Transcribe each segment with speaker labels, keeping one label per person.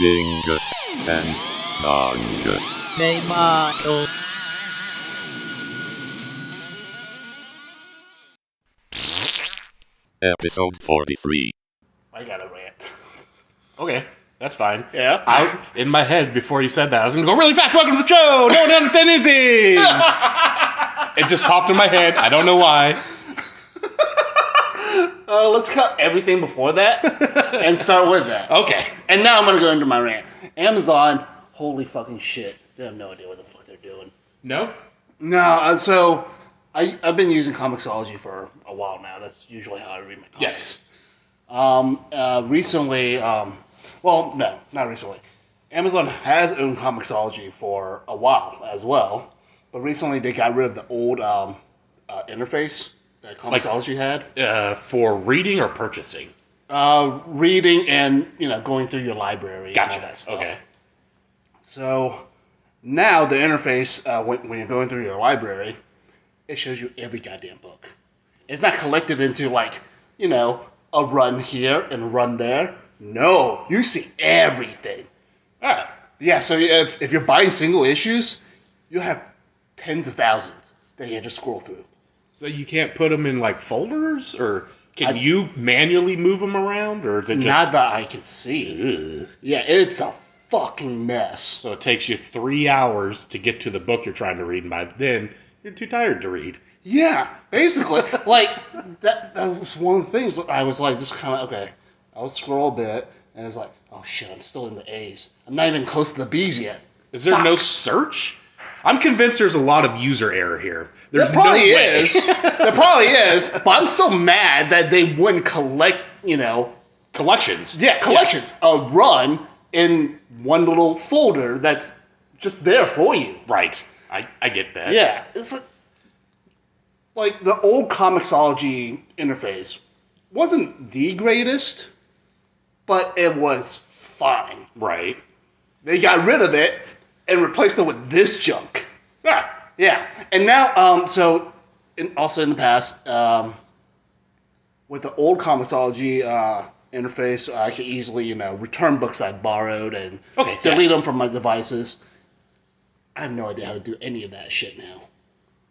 Speaker 1: Dingus and Dongus.
Speaker 2: Tomato.
Speaker 1: Episode 43.
Speaker 3: I got a rant.
Speaker 4: Okay, that's fine.
Speaker 3: Yeah?
Speaker 4: In my head, before you said that, I was going to go really fast. Welcome to the show. No one understand anything. It just popped in my head. I don't know why.
Speaker 3: Let's cut everything before that and start with that.
Speaker 4: Okay.
Speaker 3: And now I'm going to go into my rant. Amazon, holy fucking shit. They have no idea what the fuck they're doing.
Speaker 4: No?
Speaker 3: No, so I've been using Comixology for a while now. That's usually how I read my comics.
Speaker 4: Yes.
Speaker 3: Recently, well, no, not recently. Amazon has owned Comixology for a while as well, but recently they got rid of the old interface that Comixology had.
Speaker 4: For reading or purchasing?
Speaker 3: Reading and, going through your library
Speaker 4: Gotcha.
Speaker 3: and all that stuff.
Speaker 4: Okay.
Speaker 3: So now the interface, when you're going through your library, it shows you every goddamn book. It's not collected into a run here and a run there. No, you see everything. Yeah, so if you're buying single issues, you'll have tens of thousands that you have to scroll through.
Speaker 4: So you can't put them in like folders, or can you manually move them around, or is it just...
Speaker 3: Not that I can see.
Speaker 4: Ugh.
Speaker 3: Yeah, it's a fucking mess.
Speaker 4: So it takes you 3 hours to get to the book you're trying to read, and by then you're too tired to read.
Speaker 3: Yeah, basically. That was one of the things I was like, just kind of, okay, I'll scroll a bit, and it's like, oh shit, I'm still in the A's. I'm not even close to the B's yet.
Speaker 4: Is there no search? I'm convinced there's a lot of user error here. There's
Speaker 3: There probably
Speaker 4: no way.
Speaker 3: is. There probably is, but I'm still mad that they wouldn't collect,
Speaker 4: Collections.
Speaker 3: Yeah, collections. A run in one little folder that's just there for you.
Speaker 4: Right. I get that.
Speaker 3: Yeah, it's like the old Comixology interface wasn't the greatest, but it was fine.
Speaker 4: Right.
Speaker 3: They got rid of it and replaced it with this junk.
Speaker 4: Yeah.
Speaker 3: Yeah, and now, also in the past, with the old Comixology interface, I could easily, return books I borrowed and delete them from my devices. I have no idea how to do any of that shit now.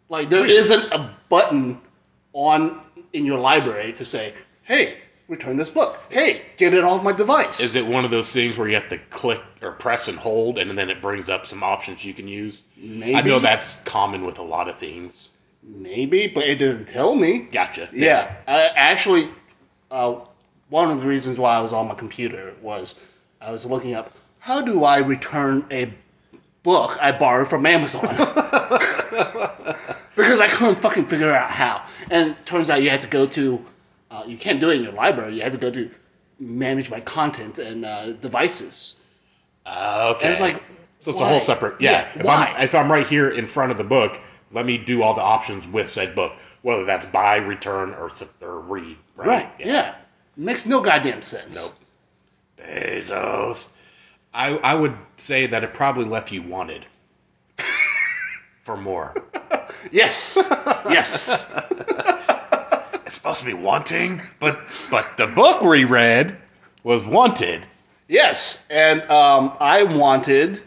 Speaker 3: Like, there isn't a button in your library to say, hey, return this book. Hey, get it off my device.
Speaker 4: Is it one of those things where you have to click or press and hold, and then it brings up some options you can use?
Speaker 3: Maybe.
Speaker 4: I know that's common with a lot of things.
Speaker 3: Maybe, but it doesn't tell me.
Speaker 4: Gotcha.
Speaker 3: Yeah. Actually, one of the reasons why I was on my computer was I was looking up, how do I return a book I borrowed from Amazon? Because I couldn't fucking figure out how. And it turns out you had to go to, you can't do it in your library, you had to go to manage my content and devices.
Speaker 4: Okay.
Speaker 3: And it's like,
Speaker 4: so it's
Speaker 3: why?
Speaker 4: a whole separate,
Speaker 3: Why?
Speaker 4: If I'm right here in front of the book, let me do all the options with said book, whether that's buy, return, or read.
Speaker 3: Right, yeah. Makes no goddamn sense.
Speaker 4: Nope. Bezos. I would say that it probably left you wanted for more.
Speaker 3: Yes. Yes.
Speaker 4: It's supposed to be wanting, but the book we read was wanted.
Speaker 3: Yes, and I wanted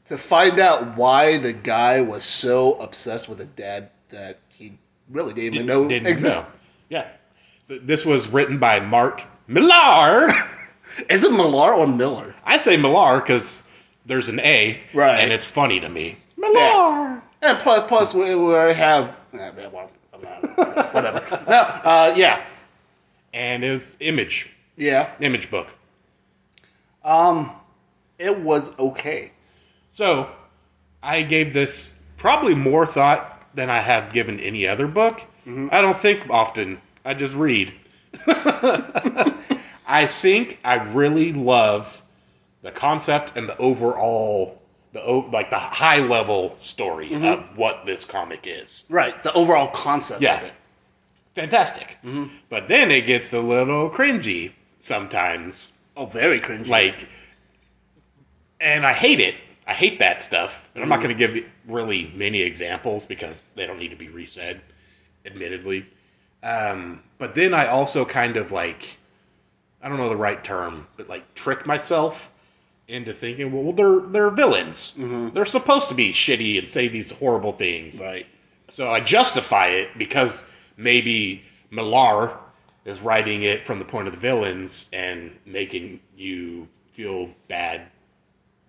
Speaker 3: to find out why the guy was so obsessed with a dad that he really didn't even know existed.
Speaker 4: Yeah. So this was written by Mark Millar.
Speaker 3: Is it Millar or Miller?
Speaker 4: I say Millar because there's an A,
Speaker 3: right?
Speaker 4: And it's funny to me. Millar.
Speaker 3: Yeah. And plus we already have whatever. No, yeah.
Speaker 4: And his Image.
Speaker 3: Yeah.
Speaker 4: Image book.
Speaker 3: It was okay.
Speaker 4: So, I gave this probably more thought than I have given any other book. Mm-hmm. I don't think often. I just read. I think I really love the concept and the overall, the high level story of what this comic is.
Speaker 3: Right, the overall concept of it.
Speaker 4: Fantastic. Mm-hmm. But then it gets a little cringy sometimes.
Speaker 3: Oh, very cringy.
Speaker 4: And I hate it. I hate that stuff. And I'm not going to give really many examples because they don't need to be resaid, admittedly. But then I also kind of I don't know the right term, but trick myself into thinking, well, they're villains.
Speaker 3: Mm-hmm.
Speaker 4: They're supposed to be shitty and say these horrible things.
Speaker 3: Right.
Speaker 4: So I justify it because maybe Millar is writing it from the point of the villains and making you feel bad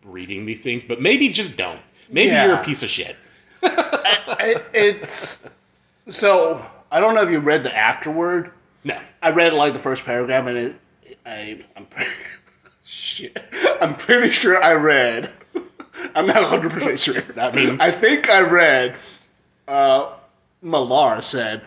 Speaker 4: reading these things, but maybe just don't. Maybe you're a piece of shit.
Speaker 3: It's so I don't know if you read the afterword.
Speaker 4: No.
Speaker 3: I read like the first paragraph, and I'm pretty sure I read. I'm not 100% sure. I think I read. Millar said,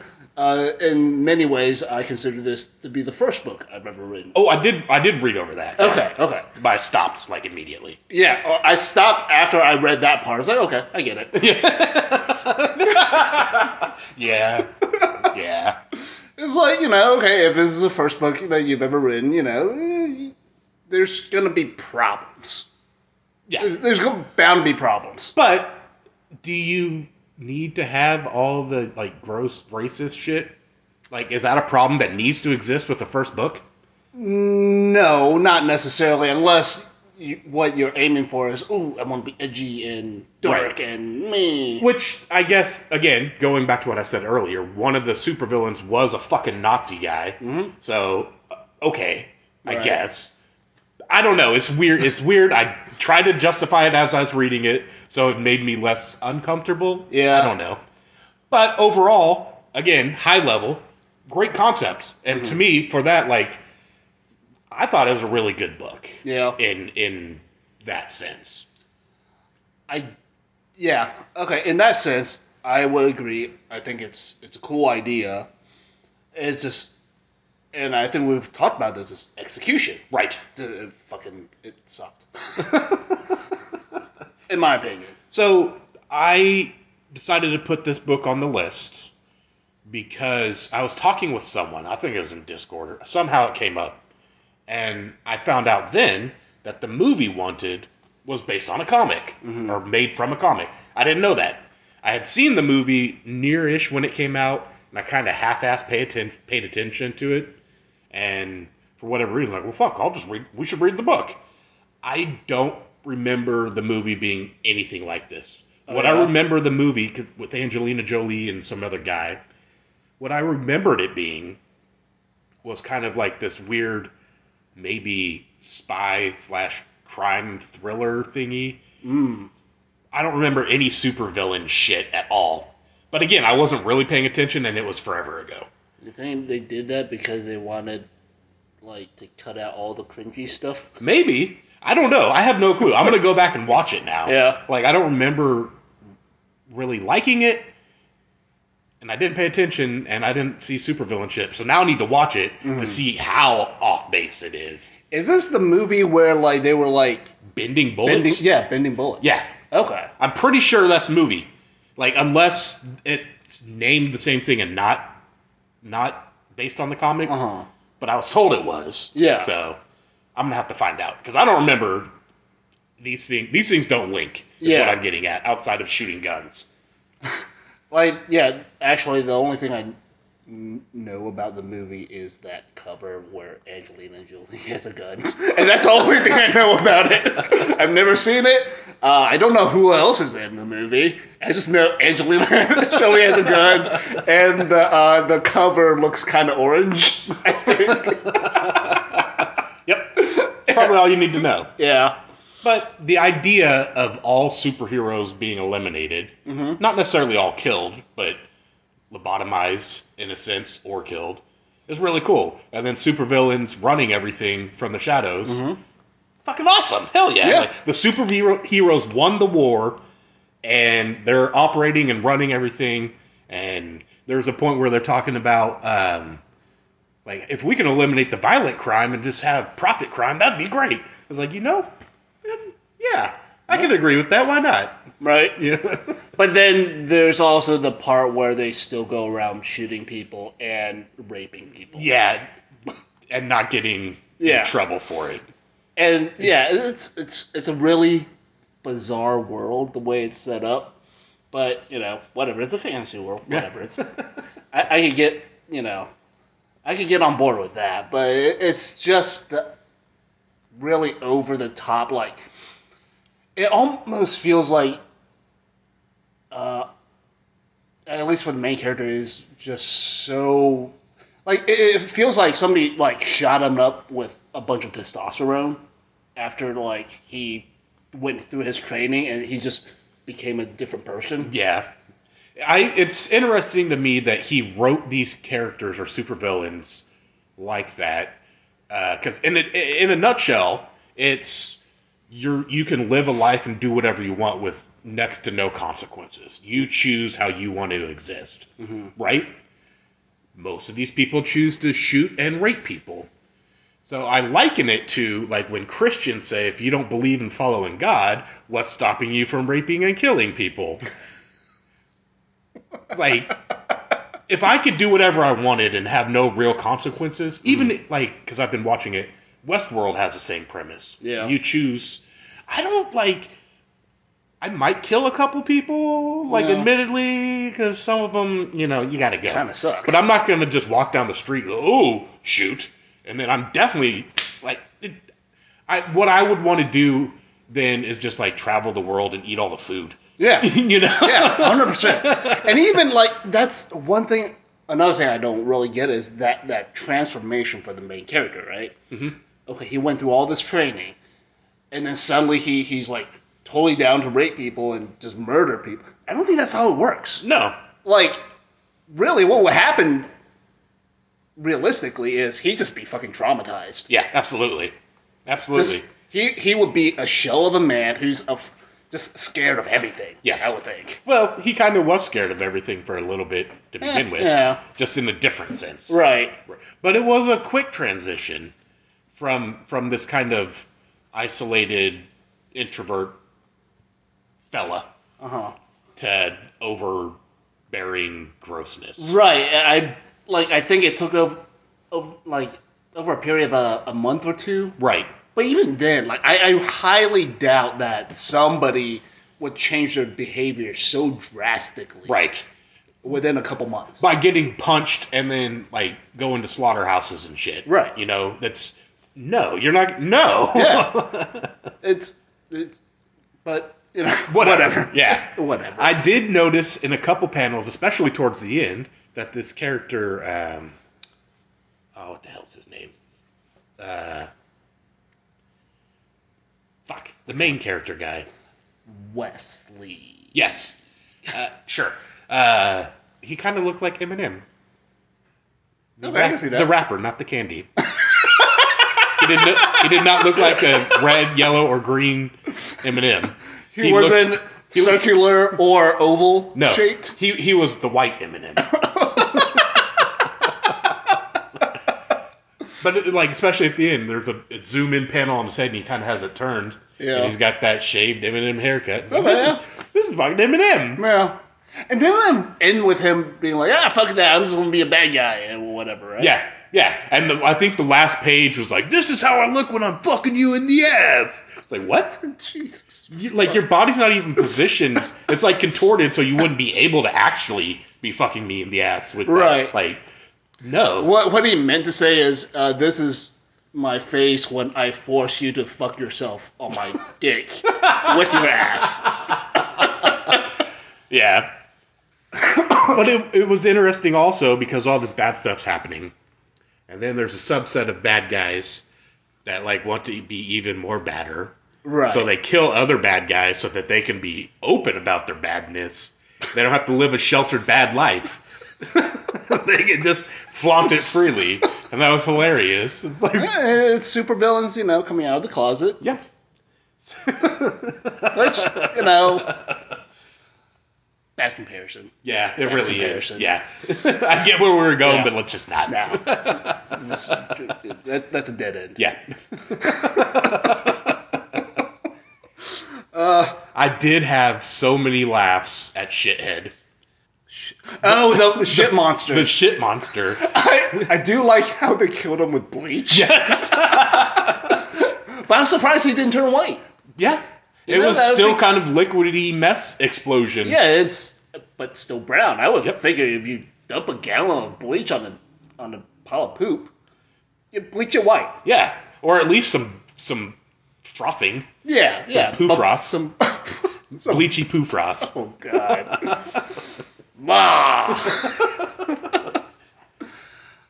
Speaker 3: in many ways, I consider this to be the first book I've ever written.
Speaker 4: Oh, I did read over that.
Speaker 3: Okay.
Speaker 4: But I stopped like immediately.
Speaker 3: Yeah, I stopped after I read that part. I was like, okay, I get it.
Speaker 4: Yeah. Yeah.
Speaker 3: It's like, okay, if this is the first book that you've ever written, there's going to be problems.
Speaker 4: Yeah.
Speaker 3: There's bound to be problems.
Speaker 4: But do you need to have all the like gross racist shit? Like, is that a problem that needs to exist with the first book?
Speaker 3: No, not necessarily, unless what you're aiming for is, I want to be edgy and dark and me.
Speaker 4: Which, I guess, again, going back to what I said earlier, one of the supervillains was a fucking Nazi guy. Mm-hmm. So, okay, I guess. I don't know. It's weird. I tried to justify it as I was reading it, so it made me less uncomfortable.
Speaker 3: Yeah.
Speaker 4: I don't know. But overall, again, high level, great concept. And to me, for that, like, I thought it was a really good book.
Speaker 3: Yeah.
Speaker 4: In that sense.
Speaker 3: Yeah. Okay. In that sense, I would agree. I think it's a cool idea. It's just, and I think we've talked about this as execution.
Speaker 4: Right.
Speaker 3: It sucked. In my opinion.
Speaker 4: So I decided to put this book on the list because I was talking with someone. I think it was in Discord. Somehow it came up. And I found out then that the movie Wanted was based on a comic, or made from a comic. I didn't know that. I had seen the movie near-ish when it came out, and I kind of half-assed paid attention to it. And for whatever reason, like, well, fuck, we should read the book. I don't remember the movie being anything like this. I remember the movie, cause with Angelina Jolie and some other guy, what I remembered it being was kind of like this weird, maybe spy/crime thriller thingy. I don't remember any supervillain shit at all. But again, I wasn't really paying attention, and it was forever ago.
Speaker 3: You think they did that because they wanted, like, to cut out all the cringy stuff?
Speaker 4: Maybe. I don't know. I have no clue. I'm going to go back and watch it now.
Speaker 3: Yeah.
Speaker 4: Like, I don't remember really liking it, and I didn't pay attention, and I didn't see supervillain shit. So now I need to watch it to see how off base it is.
Speaker 3: Is this the movie where, like, they were, like...
Speaker 4: Bending bullets?
Speaker 3: Bending bullets.
Speaker 4: Yeah.
Speaker 3: Okay.
Speaker 4: I'm pretty sure that's the movie. Like, unless it's named the same thing and not based on the comic. But I was told it was.
Speaker 3: Yeah.
Speaker 4: So I'm going to have to find out. Because I don't remember these things. These things don't link, is what I'm getting at, outside of shooting guns.
Speaker 3: Like, yeah, actually, the only thing I know about the movie is that cover where Angelina Jolie has a gun. And that's the only thing I know about it. I've never seen it. I don't know who else is in the movie. I just know Angelina Jolie has a gun, and the cover looks kind of orange, I think.
Speaker 4: Yep. Probably all you need to know.
Speaker 3: Yeah.
Speaker 4: But the idea of all superheroes being eliminated, not necessarily all killed, but lobotomized in a sense, or killed, is really cool. And then supervillains running everything from the shadows. Fucking awesome. Hell yeah. Like, the superheroes won the war, and they're operating and running everything, and there's a point where they're talking about, like, if we can eliminate the violent crime and just have profit crime, that'd be great. It's like, yeah, I can agree with that. Why not?
Speaker 3: Right.
Speaker 4: Yeah.
Speaker 3: But then there's also the part where they still go around shooting people and raping people.
Speaker 4: Yeah, and not getting in trouble for it.
Speaker 3: And yeah, it's a really bizarre world the way it's set up. But whatever. It's a fantasy world. Whatever. It's I could get I could get on board with that. But it's just really over the top. Like, it almost feels like, at least for the main character, is just so, like, it feels like somebody like shot him up with a bunch of testosterone after like he went through his training and he just became a different person.
Speaker 4: Yeah. It's interesting to me that he wrote these characters or supervillains like that, because in a nutshell, it's you can live a life and do whatever you want with next to no consequences. You choose how you want to exist, right? Most of these people choose to shoot and rape people. So I liken it to like when Christians say, if you don't believe in following God, what's stopping you from raping and killing people? Like, if I could do whatever I wanted and have no real consequences, even like, because I've been watching it, Westworld has the same premise.
Speaker 3: Yeah.
Speaker 4: You choose. I might kill a couple people, like, admittedly, because some of them, you gotta go.
Speaker 3: Kind of suck.
Speaker 4: But I'm not going to just walk down the street and go, oh, shoot. And then I'm definitely, like, what I would want to do then is just, like, travel the world and eat all the food.
Speaker 3: Yeah. Yeah, 100%. And even, like, that's one thing, another thing I don't really get is that transformation for the main character, right? Mm-hmm. Okay, he went through all this training, and then suddenly he's, like, totally down to rape people and just murder people. I don't think that's how it works.
Speaker 4: No.
Speaker 3: Like, really, what would happen realistically is he'd just be fucking traumatized.
Speaker 4: Yeah, absolutely. Absolutely.
Speaker 3: He would be a shell of a man who's just scared of everything.
Speaker 4: Yes.
Speaker 3: I would think.
Speaker 4: Well, he kind of was scared of everything for a little bit to begin with.
Speaker 3: Yeah.
Speaker 4: Just in a different sense.
Speaker 3: Right.
Speaker 4: But it was a quick transition from this kind of isolated introvert fella to overbearing grossness.
Speaker 3: Right. I think it took over a period of a month or two.
Speaker 4: Right.
Speaker 3: But even then, like, I highly doubt that somebody would change their behavior so drastically.
Speaker 4: Right.
Speaker 3: Within a couple months.
Speaker 4: By getting punched and then, like, going to slaughterhouses and shit.
Speaker 3: Right.
Speaker 4: You're not, no.
Speaker 3: Yeah. But, whatever.
Speaker 4: Yeah.
Speaker 3: Whatever.
Speaker 4: I did notice in a couple panels, especially towards the end, that this character, what the hell's his name? The main character guy.
Speaker 3: Wesley.
Speaker 4: Yes. Sure. He kind of looked like Eminem.
Speaker 3: I can see that.
Speaker 4: The rapper, not the candy. He did not look like a red, yellow, or green Eminem.
Speaker 3: He wasn't circular or oval shaped?
Speaker 4: He was the white Eminem. But especially at the end, there's a zoom in panel on his head, and he kind of has it turned. Yeah. And he's got that shaved Eminem haircut. So this is fucking Eminem.
Speaker 3: Yeah. And then I'm in with him being like, fuck that, I'm just gonna be a bad guy and whatever, right?
Speaker 4: Yeah. Yeah. And I think the last page was like, this is how I look when I'm fucking you in the ass. It's like, what?
Speaker 3: Jesus.
Speaker 4: Your body's not even positioned. It's like contorted so you wouldn't be able to actually be fucking me in the ass with that. Like, no.
Speaker 3: What he meant to say is, this is my face when I force you to fuck yourself on my dick with your ass.
Speaker 4: Yeah. But it was interesting also because all this bad stuff's happening. And then there's a subset of bad guys that want to be even more badder.
Speaker 3: Right.
Speaker 4: So they kill other bad guys so that they can be open about their badness. They don't have to live a sheltered bad life. They can just flaunt it freely. And that was hilarious. It's
Speaker 3: it's super villains, coming out of the closet.
Speaker 4: Yeah.
Speaker 3: Which, bad comparison.
Speaker 4: Yeah, it really comparison. Is. Yeah. I get where we were going, but let's just not.
Speaker 3: No. That's a dead end.
Speaker 4: Yeah. I did have so many laughs at Shithead.
Speaker 3: The shit monster.
Speaker 4: The shit monster.
Speaker 3: I do like how they killed him with bleach.
Speaker 4: Yes.
Speaker 3: But I'm surprised he didn't turn white.
Speaker 4: Yeah. It was still kind of liquidy mess explosion.
Speaker 3: Yeah, but still brown. I would figure if you dump a gallon of bleach on a pile of poop, you bleach it white.
Speaker 4: Yeah. Or at least some some frothing.
Speaker 3: Yeah.
Speaker 4: Poo Froth.
Speaker 3: Some
Speaker 4: Bleachy Poo Froth.
Speaker 3: Oh, God. Ma!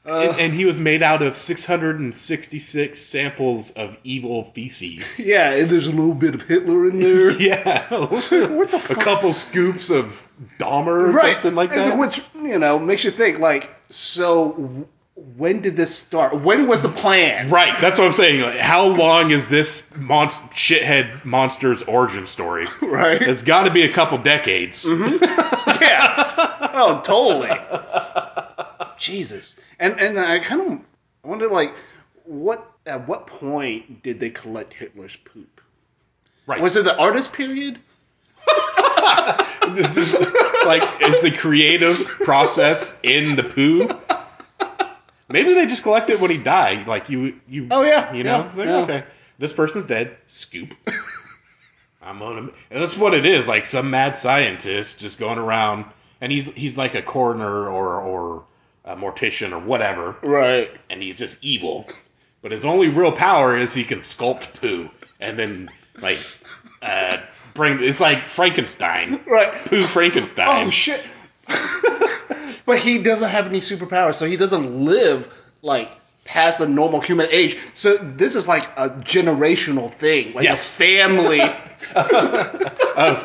Speaker 4: And he was made out of 666 samples of evil feces.
Speaker 3: Yeah, and there's a little bit of Hitler in there.
Speaker 4: Yeah.
Speaker 3: What the fuck?
Speaker 4: A couple scoops of Dahmer or something like that.
Speaker 3: Which, makes you think, like, so when did this start? When was the plan?
Speaker 4: Right, that's what I'm saying. Like, how long is this shithead monster's origin story?
Speaker 3: Right.
Speaker 4: It's got to be a couple decades.
Speaker 3: Mm-hmm. Yeah. Oh, totally. Jesus. And I kind of wonder, like, at what point did they collect Hitler's poop?
Speaker 4: Right.
Speaker 3: Was it the artist period?
Speaker 4: This is like, it's the creative process in the poo. Maybe they just collect it when he died. Like, you.
Speaker 3: Oh, yeah.
Speaker 4: You know?
Speaker 3: Yeah,
Speaker 4: It's like,
Speaker 3: yeah.
Speaker 4: okay, this person's dead. Scoop. I'm on him. And that's what it is. Like, some mad scientist just going around, and he's like a coroner or a mortician or whatever.
Speaker 3: Right.
Speaker 4: And he's just evil. But his only real power is he can sculpt poo. And then, like, it's like Frankenstein.
Speaker 3: Right.
Speaker 4: Poo Frankenstein.
Speaker 3: Oh, shit. But he doesn't have any superpowers, so he doesn't live, like, past the normal human age. So this is like a generational thing. Like
Speaker 4: Yes.
Speaker 3: a family.
Speaker 4: of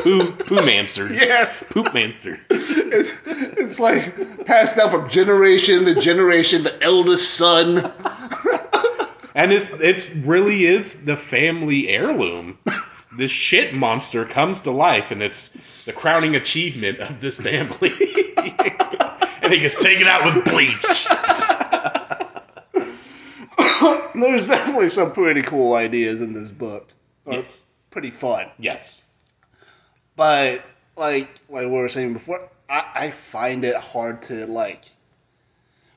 Speaker 4: poo-mancers.
Speaker 3: Yes.
Speaker 4: Poop-mancer.
Speaker 3: It's like passed down from generation to generation, the eldest son.
Speaker 4: And it's really is the family heirloom. This shit monster comes to life, and it's the crowning achievement of this family. And it gets taken out with bleach.
Speaker 3: There's definitely some pretty cool ideas in this book.
Speaker 4: Yes.
Speaker 3: Pretty fun.
Speaker 4: Yes.
Speaker 3: But, like we were saying before, I find it hard to, like,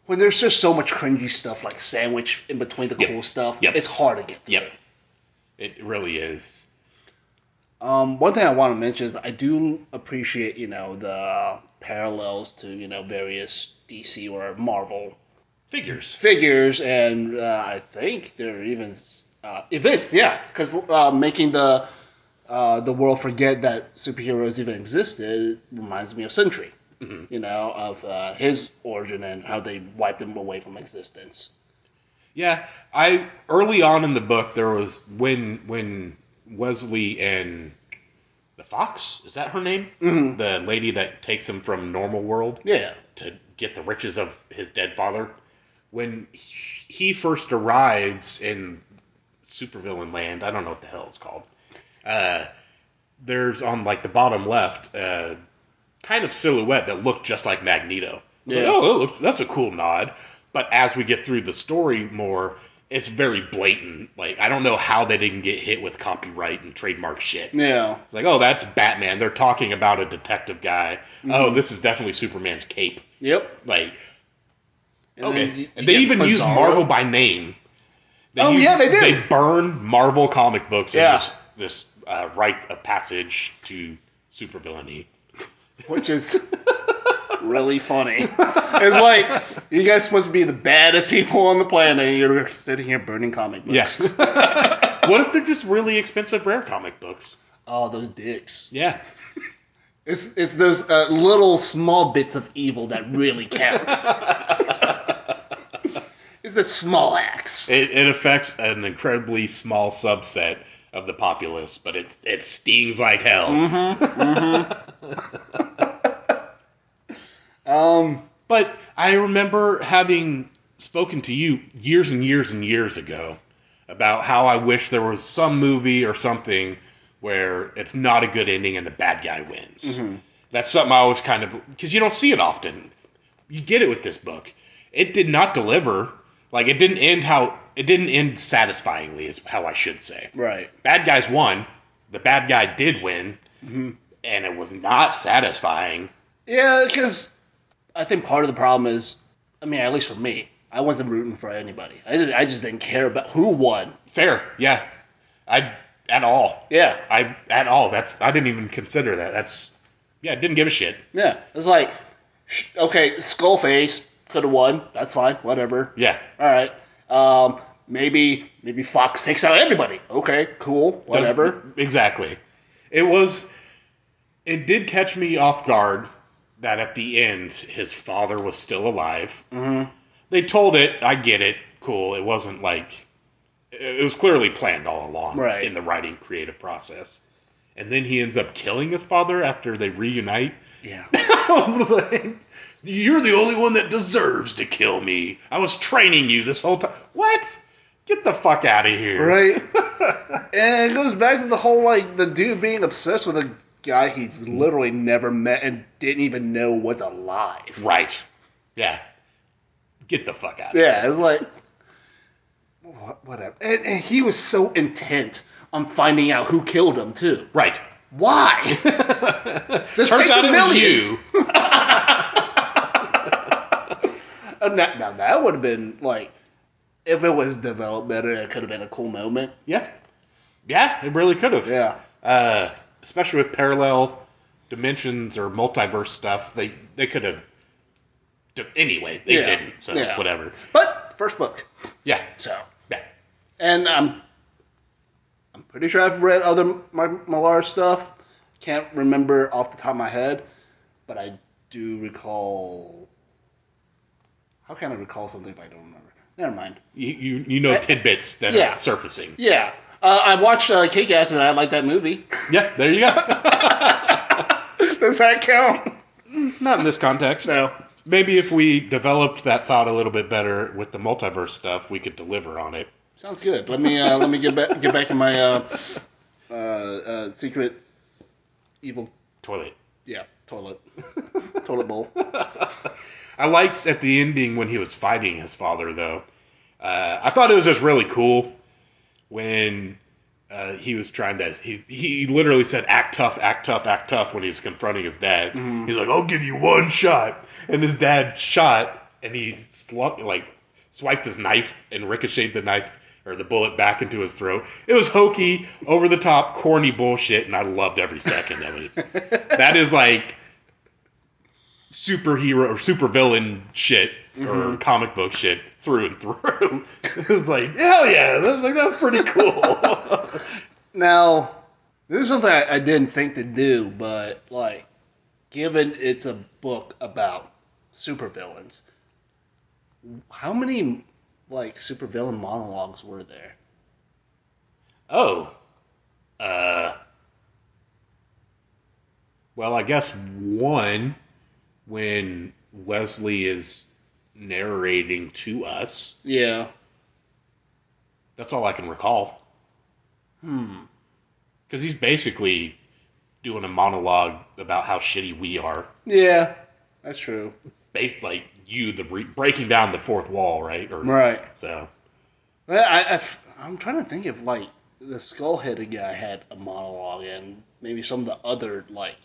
Speaker 3: when there's just so much cringy stuff, like sandwich in between the cool stuff, it's hard to get through.
Speaker 4: Yep. It really is.
Speaker 3: One thing I want to mention is I do appreciate, the parallels to, various DC or Marvel
Speaker 4: Figures.
Speaker 3: and I think there are even events, because making the world forget that superheroes even existed reminds me of Sentry, of his origin and how they wiped him away from existence.
Speaker 4: Yeah, early on in the book there was when Wesley and the Fox, is that her name?
Speaker 3: Mm-hmm.
Speaker 4: The lady that takes him from normal world to get the riches of his dead father. When he first arrives in supervillain land, I don't know what the hell it's called. There's on like the bottom left, kind of silhouette that looked just like Magneto.
Speaker 3: Yeah.
Speaker 4: Like, that's a cool nod. But as we get through the story more, it's very blatant. Like, I don't know how they didn't get hit with copyright and trademark shit.
Speaker 3: Yeah.
Speaker 4: It's like, oh, that's Batman. They're talking about a detective guy. Mm-hmm. Oh, this is definitely Superman's cape.
Speaker 3: Yep.
Speaker 4: Like,
Speaker 3: and
Speaker 4: okay. And they even use Marvel by name.
Speaker 3: They do.
Speaker 4: They burn Marvel comic books in
Speaker 3: Yeah.
Speaker 4: this rite of passage to supervillainy.
Speaker 3: Which is really funny. It's like, you guys supposed to be the baddest people on the planet, and you're sitting here burning comic books.
Speaker 4: Yes. What if they're just really expensive rare comic books?
Speaker 3: Oh, those dicks.
Speaker 4: Yeah.
Speaker 3: It's those little small bits of evil that really count. It's a small axe.
Speaker 4: It affects an incredibly small subset of the populace, but it stings like hell. But I remember having spoken to you years and years and years ago about how I wish there was some movie or something where it's not a good ending and the bad guy wins. Mm-hmm. That's something I always kind of... Because you don't see it often. You get it with this book. It did not deliver. Like, it didn't end satisfyingly, is how I should say.
Speaker 3: Right.
Speaker 4: Bad guys won. The bad guy did win. Mm-hmm. And it was not satisfying.
Speaker 3: Yeah, because I think part of the problem is, I mean, at least for me, I wasn't rooting for anybody. I just didn't care about who won.
Speaker 4: Fair, yeah. At all.
Speaker 3: Yeah.
Speaker 4: At all. I didn't even consider that. Didn't give a shit.
Speaker 3: Yeah. It's like, okay, Skullface could have won. That's fine. Whatever.
Speaker 4: Yeah.
Speaker 3: All right. maybe Fox takes out everybody. Okay, cool, whatever.
Speaker 4: Exactly. It did catch me off guard that at the end his father was still alive.
Speaker 3: Mm-hmm.
Speaker 4: They told it. I get it. Cool. It wasn't like it was clearly planned all along in the writing creative process. And then he ends up killing his father after they reunite.
Speaker 3: Yeah.
Speaker 4: Like, you're the only one that deserves to kill me. I was training you this whole time. What? Get the fuck out of here.
Speaker 3: Right. And it goes back to the whole, like, the dude being obsessed with a guy he's literally never met and didn't even know was alive.
Speaker 4: Right. Yeah. Get the fuck out of here.
Speaker 3: Yeah, it was like, whatever. And he was so intent on finding out who killed him, too.
Speaker 4: Right.
Speaker 3: Why?
Speaker 4: Turns out it was you.
Speaker 3: Now, that would have been, like, if it was developed better, it could have been a cool moment.
Speaker 4: Yeah. Yeah, it really could have.
Speaker 3: Yeah.
Speaker 4: Especially with parallel dimensions or multiverse stuff, they could have. Anyway, they didn't, so whatever.
Speaker 3: But, first book.
Speaker 4: Yeah.
Speaker 3: So.
Speaker 4: Yeah.
Speaker 3: And I'm pretty sure I've read other Millar stuff. Can't remember off the top of my head, but I do recall. How can I recall something if I don't remember? Never mind.
Speaker 4: You know tidbits that are surfacing.
Speaker 3: Yeah. I watched Kick-Ass and I like that movie.
Speaker 4: Yeah, there you go.
Speaker 3: Does that count?
Speaker 4: Not in this context.
Speaker 3: No.
Speaker 4: Maybe if we developed that thought a little bit better with the multiverse stuff, we could deliver on it.
Speaker 3: Sounds good. Let me get back to my secret evil
Speaker 4: toilet.
Speaker 3: Yeah, toilet. Toilet bowl.
Speaker 4: I liked at the ending when he was fighting his father, though. I thought it was just really cool when he was trying to. He literally said, "Act tough, act tough, act tough," when he was confronting his dad. Mm-hmm. He's like, "I'll give you one shot," and his dad shot, and he swiped his knife and ricocheted the knife or the bullet back into his throat. It was hokey, over the top, corny bullshit, and I loved every second of it. That is like superhero or supervillain shit or comic book shit through and through. It was like, hell yeah, that's pretty cool.
Speaker 3: Now, this is something I didn't think to do, but like, given it's a book about supervillains, how many like supervillain monologues were there?
Speaker 4: Oh. Well, I guess one when Wesley is narrating to us.
Speaker 3: Yeah.
Speaker 4: That's all I can recall. Because he's basically doing a monologue about how shitty we are.
Speaker 3: Yeah, that's true.
Speaker 4: Based like breaking down the fourth wall, right?
Speaker 3: Right.
Speaker 4: So.
Speaker 3: I'm trying to think if like the skull-headed guy had a monologue, and maybe some of the other like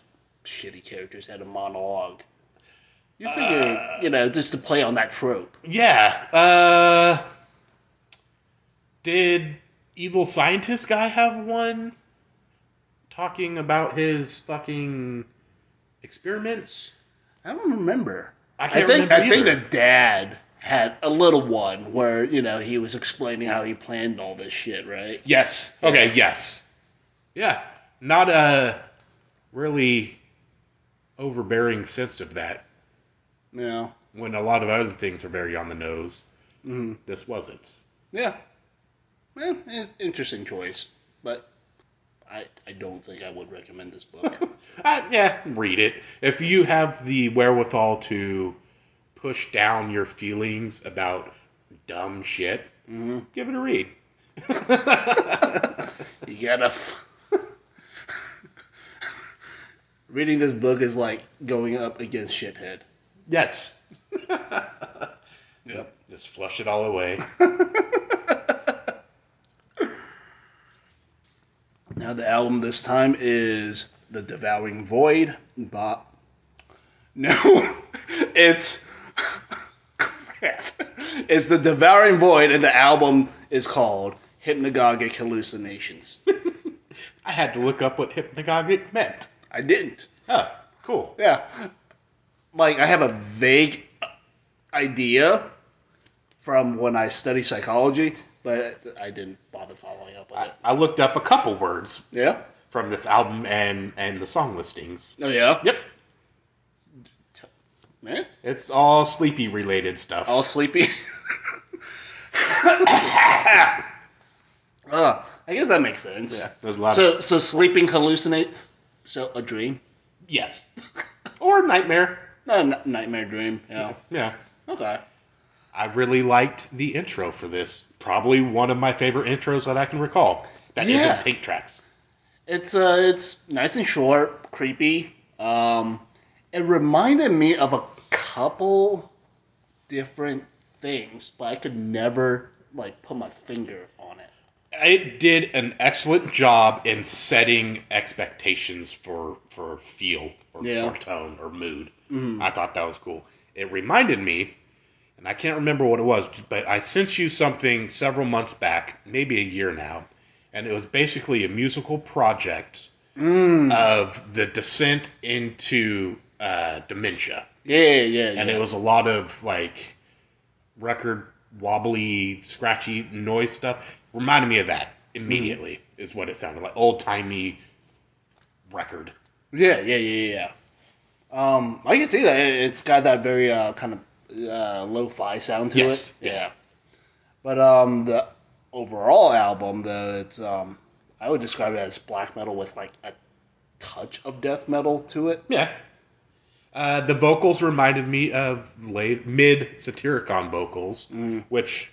Speaker 3: shitty characters had a monologue. You figure, just to play on that trope.
Speaker 4: Yeah. Did Evil Scientist guy have one talking about his fucking experiments?
Speaker 3: I don't remember.
Speaker 4: I think
Speaker 3: the dad had a little one where, he was explaining how he planned all this shit, right?
Speaker 4: Yes. Okay, yes. Yeah. Not a really overbearing sense of that.
Speaker 3: Yeah.
Speaker 4: When a lot of other things are very on the nose, this wasn't.
Speaker 3: Yeah. Well, it's an interesting choice, but I don't think I would recommend this book.
Speaker 4: Read it. If you have the wherewithal to push down your feelings about dumb shit, give it a read.
Speaker 3: You gotta... Reading this book is like going up against shithead.
Speaker 4: Yes. Yep. Just flush it all away.
Speaker 3: Now the album this time is The Devouring Void. It's The Devouring Void, and the album is called Hypnagogic Hallucinations.
Speaker 4: I had to look up what hypnagogic meant.
Speaker 3: I didn't.
Speaker 4: Oh, cool.
Speaker 3: Yeah. Like, I have a vague idea from when I study psychology. but I didn't bother following up with it.
Speaker 4: I looked up a couple words
Speaker 3: Yeah?
Speaker 4: from this album and the song listings.
Speaker 3: Oh, yeah?
Speaker 4: Yep.
Speaker 3: Man?
Speaker 4: It's all sleepy related stuff.
Speaker 3: All sleepy? I guess that makes sense.
Speaker 4: Yeah, there's a lot
Speaker 3: So sleeping hallucinate, so a dream?
Speaker 4: Yes. Or nightmare.
Speaker 3: No, nightmare dream, yeah.
Speaker 4: Yeah.
Speaker 3: Okay.
Speaker 4: I really liked the intro for this. Probably one of my favorite intros that I can recall. That
Speaker 3: Yeah.
Speaker 4: isn't tape tracks.
Speaker 3: It's nice and short, creepy. It reminded me of a couple different things, but I could never put my finger on it.
Speaker 4: It did an excellent job in setting expectations for feel or tone or mood.
Speaker 3: Mm-hmm.
Speaker 4: I thought that was cool. It reminded me, and I can't remember what it was, but I sent you something several months back, maybe a year now, and it was basically a musical project of the descent into dementia.
Speaker 3: Yeah.
Speaker 4: And it was a lot of record wobbly, scratchy noise stuff. Reminded me of that immediately, is what it sounded like. Old-timey record.
Speaker 3: Yeah. I can see that. It's got that very kind of lo-fi sound to
Speaker 4: Yes.
Speaker 3: it. Yeah. But the overall album, it's I would describe it as black metal with a touch of death metal to it.
Speaker 4: Yeah. The vocals reminded me of mid-Satyricon vocals, which,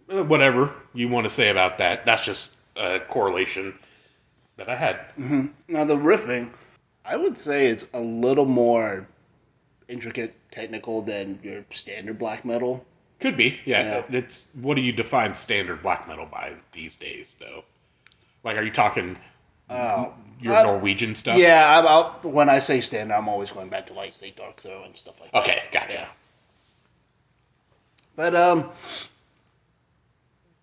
Speaker 4: whatever you want to say about that, that's just a correlation that I had.
Speaker 3: Mm-hmm. Now, the riffing, I would say it's a little more intricate, technical than your standard black metal.
Speaker 4: Could be, yeah. It's what do you define standard black metal by these days, though? Are you talking your Norwegian stuff?
Speaker 3: Yeah, when I say standard, I'm always going back to say Dark Throne and stuff like that.
Speaker 4: Okay, gotcha.
Speaker 3: Yeah. But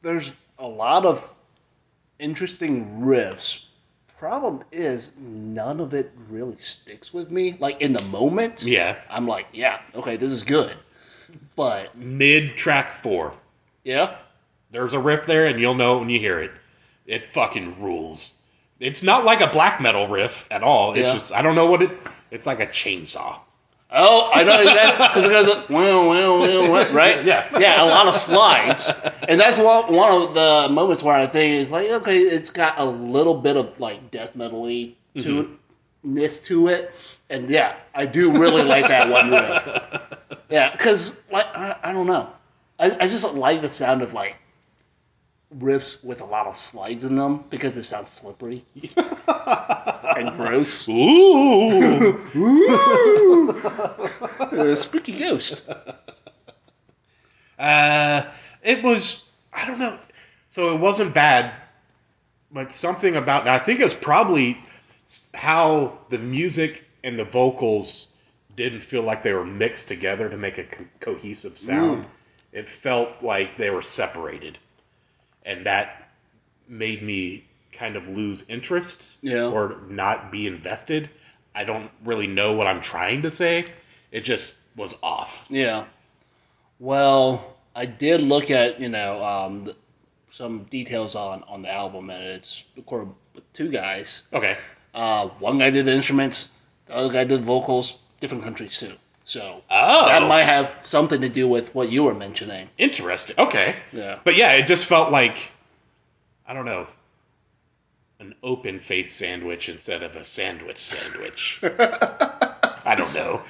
Speaker 3: there's a lot of interesting riffs. Problem is, none of it really sticks with me. In the moment,
Speaker 4: Yeah.
Speaker 3: I'm okay, this is good. But
Speaker 4: Mid-track 4.
Speaker 3: yeah,
Speaker 4: There's a riff there, and you'll know it when you hear it. It fucking rules. It's not like a black metal riff at all. It's just, I don't know what it's like a chainsaw.
Speaker 3: Oh, I know that because it goes well, right? Yeah, a lot of slides, and that's one of the moments where I think is okay, it's got a little bit of death metal-y to it, and yeah, I do really like that one riff. Yeah, because I don't know, I just like the sound of riffs with a lot of slides in them because it sounds slippery and gross.
Speaker 4: Ooh!
Speaker 3: Spooky ghost.
Speaker 4: It was, I don't know. So it wasn't bad, but something about, I think it's probably how the music and the vocals didn't feel like they were mixed together to make a cohesive sound. It felt like they were separated. And that made me kind of lose interest or not be invested. I don't really know what I'm trying to say. It just was off.
Speaker 3: Yeah. Well, I did look at, some details on the album, and it's recorded with two guys.
Speaker 4: Okay.
Speaker 3: One guy did the instruments, the other guy did the vocals, different countries too. So
Speaker 4: that
Speaker 3: might have something to do with what you were mentioning.
Speaker 4: Interesting. Okay.
Speaker 3: Yeah.
Speaker 4: But yeah, it just felt like, I don't know, an open-faced sandwich instead of a sandwich. I don't know.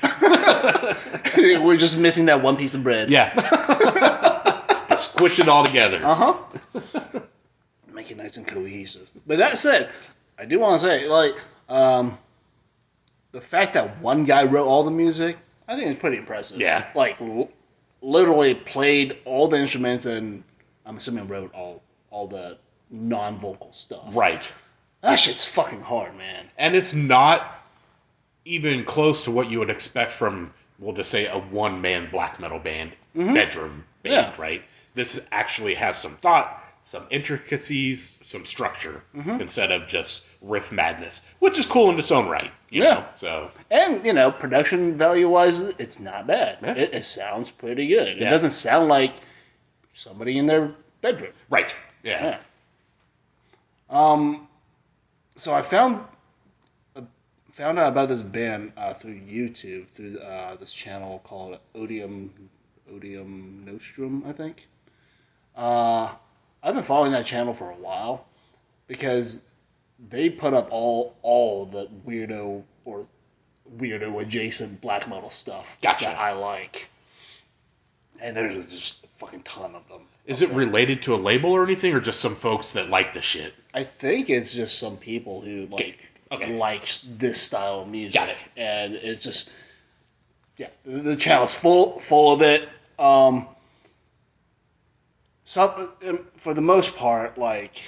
Speaker 3: We're just missing that one piece of bread.
Speaker 4: Yeah. To squish it all together.
Speaker 3: Uh-huh. Make it nice and cohesive. But that said, I do want to say, the fact that one guy wrote all the music, I think it's pretty impressive.
Speaker 4: Yeah.
Speaker 3: Literally played all the instruments and I'm assuming wrote all the non-vocal stuff.
Speaker 4: Right.
Speaker 3: That shit's fucking hard, man.
Speaker 4: And it's not even close to what you would expect from, we'll just say, a one-man black metal band, bedroom band, right? This actually has some thought, some intricacies, some structure, instead of just riff madness, which is cool in its own right, you know? So.
Speaker 3: And, production value-wise, it's not bad.
Speaker 4: Yeah.
Speaker 3: It sounds pretty good.
Speaker 4: Yeah.
Speaker 3: It doesn't sound like somebody in their bedroom.
Speaker 4: Right. Yeah.
Speaker 3: So I found out about this band through YouTube, through this channel called Odium Nostrum, I think. I've been following that channel for a while because they put up all the weirdo adjacent black metal stuff
Speaker 4: Gotcha.
Speaker 3: that I like. And there's just a fucking ton of them.
Speaker 4: Is it related to a label or anything, or just some folks that like the shit?
Speaker 3: I think it's just some people who likes this style of music.
Speaker 4: Got it.
Speaker 3: And it's just, yeah, the channel's full of it. For the most part, like,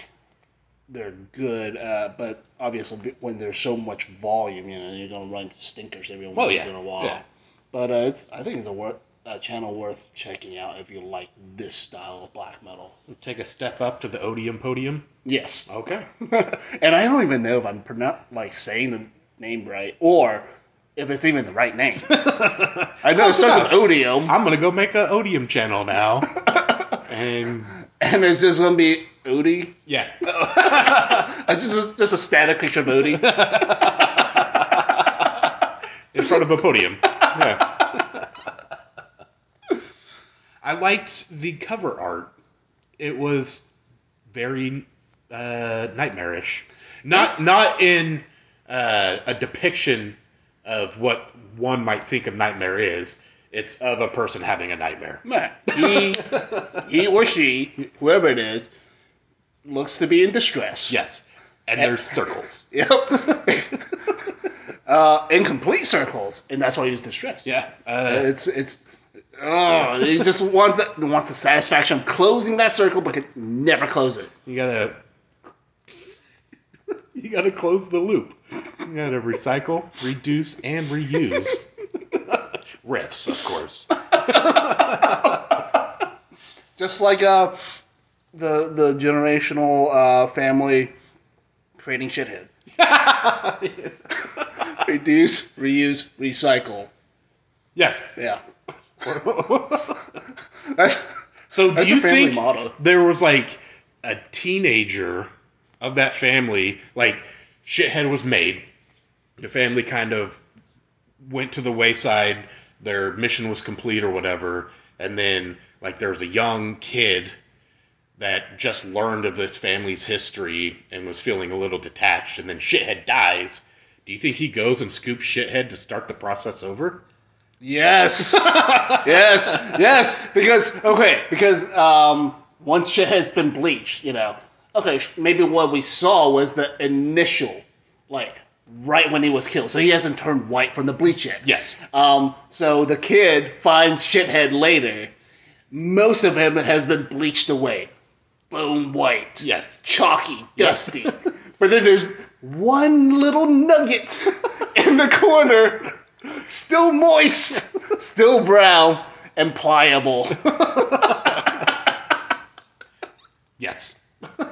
Speaker 3: they're good, but obviously when there's so much volume, you're gonna run into stinkers every once in a while. Yeah. But I think it's a channel worth checking out if you like this style of black metal.
Speaker 4: Take a step up to the Odium podium?
Speaker 3: Yes.
Speaker 4: Okay.
Speaker 3: And I don't even know if I'm saying the name right, or if it's even the right name. I know it starts with Odium.
Speaker 4: I'm gonna go make an Odium channel now. and
Speaker 3: it's just gonna be Odie?
Speaker 4: Yeah.
Speaker 3: just a static picture of Odie.
Speaker 4: In front of a podium. Yeah. I liked the cover art. It was very nightmarish. Not in a depiction of what one might think a nightmare is. It's of a person having a nightmare.
Speaker 3: Right. He or she, whoever it is, looks to be in distress.
Speaker 4: Yes. And there's circles.
Speaker 3: Yep. Incomplete circles, and that's why he's distressed.
Speaker 4: Yeah.
Speaker 3: He just wants the satisfaction of closing that circle, but can never close it.
Speaker 4: You gotta close the loop. You gotta recycle, reduce, and reuse. Riffs, of course.
Speaker 3: Just like the generational family creating shithead. Reduce, reuse, recycle.
Speaker 4: Yes.
Speaker 3: Yeah.
Speaker 4: So do you think
Speaker 3: motto.
Speaker 4: There was like a teenager of that family, like shithead was made, the family kind of went to the wayside, their mission was complete or whatever, and then like there was a young kid that just learned of this family's history and was feeling a little detached, and then shithead dies. Do you think he goes and scoops shithead to start the process over?
Speaker 3: Yes. yes. Because once shit has been bleached, maybe what we saw was the initial, like, right when he was killed. So he hasn't turned white from the bleach yet.
Speaker 4: Yes.
Speaker 3: So the kid finds shithead later. Most of him has been bleached away. Bone white.
Speaker 4: Yes.
Speaker 3: Chalky, dusty. But then there's one little nugget in the corner. Still moist, still brown, and pliable.
Speaker 4: Yes.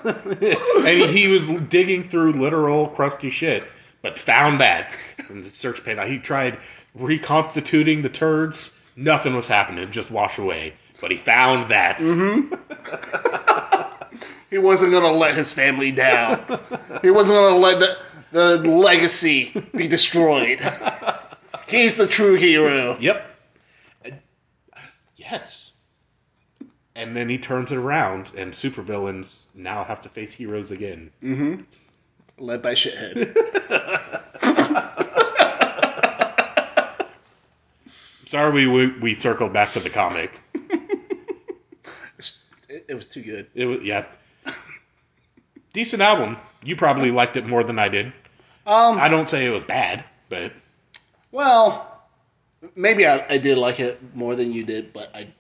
Speaker 4: And he was digging through literal crusty shit, but found that in the search paid out. He tried reconstituting the turds. Nothing was happening. Just wash away. But he found that.
Speaker 3: Mm-hmm. He wasn't going to let his family down. He wasn't going to let the legacy be destroyed. He's the true hero.
Speaker 4: Yep. Yes. And then he turns it around, and supervillains now have to face heroes again.
Speaker 3: Mm-hmm. Led by shithead.
Speaker 4: Sorry we circled back to the comic.
Speaker 3: It was too good.
Speaker 4: It was, yeah. Decent album. You probably liked it more than I did. I don't say it was bad, but...
Speaker 3: Well, maybe I did like it more than you did, but I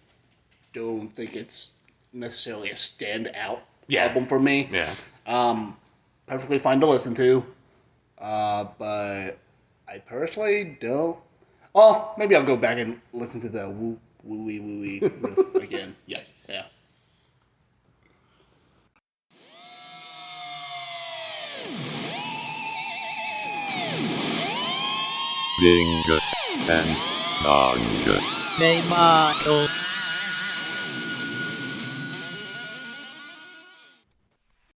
Speaker 3: don't think it's necessarily a standout album for me.
Speaker 4: Yeah.
Speaker 3: Perfectly fine to listen to, but I personally don't. Well, maybe I'll go back and listen to the woo-wee riff again.
Speaker 4: Yes.
Speaker 3: Yeah.
Speaker 1: Dingus and Dongus.
Speaker 2: Hey Marco.